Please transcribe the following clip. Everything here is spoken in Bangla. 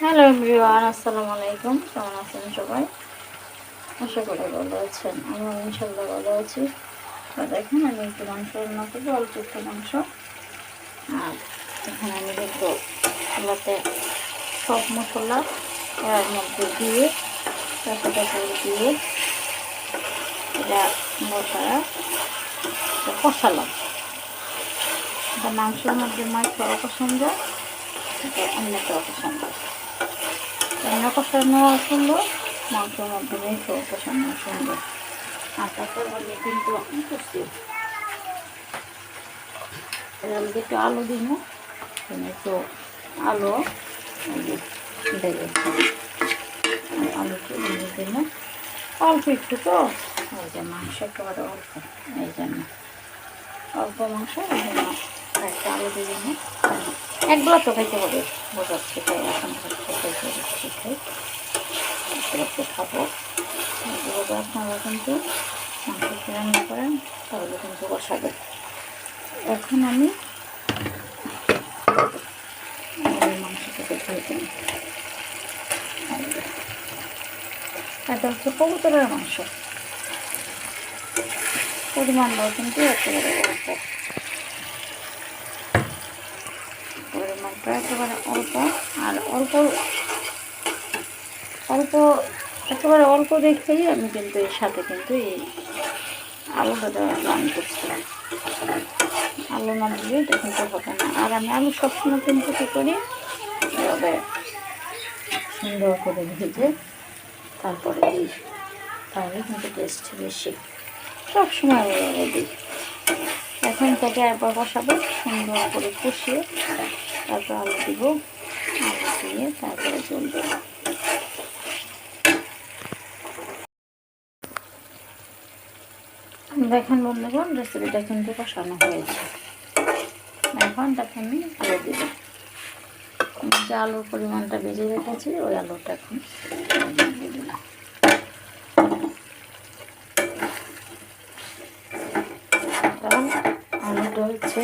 হ্যালো এভরিওয়ান, আসসালামু আলাইকুম। কেমন আছেন সবাই? আশা করি ভালো আছেন। আমার ইনশাল্লাহ ভালো আছি। তো দেখেন, আমি একটু মাংস রান্না করবো, অল্প একটু মাংস। আর এখানে আমি কিন্তু চুলাতে সব মশলা এর মধ্যে দিয়ে টাকা করে দিয়ে এটা মশলা কষালাম। এটা মাংসের মধ্যে মাছটাও পছন্দ, এটা অন্যটাও পছন্দ। রান্না কষানো সুন্দর, মাংসের মধ্যে মেখেও কষানো সুন্দর। আর তারপর বলে কিন্তু আমি করছি একটু আলু দিব, একটু আলু দেবে, আলুকে দিয়ে দিল অল্প একটু। তো এই যে মাংস একেবারে অল্প, এই জন্য অল্প মাংস, এই জন্য একটা আলু দিয়ে দিল। একগুলো তো খাইতে হবে, বোঝাচ্ছে তাই এখন খাই একটু খাবো। আপনারা কিন্তু মাংস রান্না করেন, তাহলে কিন্তু বসাবে। এখন আমি মাংসটাকে ধুয়ে দিই। এটা হচ্ছে কবুতরের মাংস, পরিমাণটাও কিন্তু একেবারে অল্প, পরিমাণটা একেবারে অল্প। আর অল্প অল্প একেবারে অল্প দেখেই আমি কিন্তু এর সাথে কিন্তু এই আলুটা দেওয়া রান করছি। আলু না দিলে এটা কিন্তু হবে না। আর আমি আলু সবসময় কিন্তু কী করি, এভাবে সুন্দর করে ভেজে তারপরে দিই, তাহলে কিন্তু টেস্ট বেশি। সবসময় এভাবে দিই। এখন থেকে একবার বসাবো, সুন্দর করে কষিয়ে তারপর আলু দিব, আলু দিয়ে তারপরে জল দেবো। দেখেন বন্ধুগণ, রেসিপিটা কিন্তু কষানো হয়েছে। এখন তাকে আমি দিয়ে দিব যে আলুর পরিমাণটা বেজে রেখেছি, ওই আলুটা এখন দিয়ে দিলাম। আলুটা হচ্ছে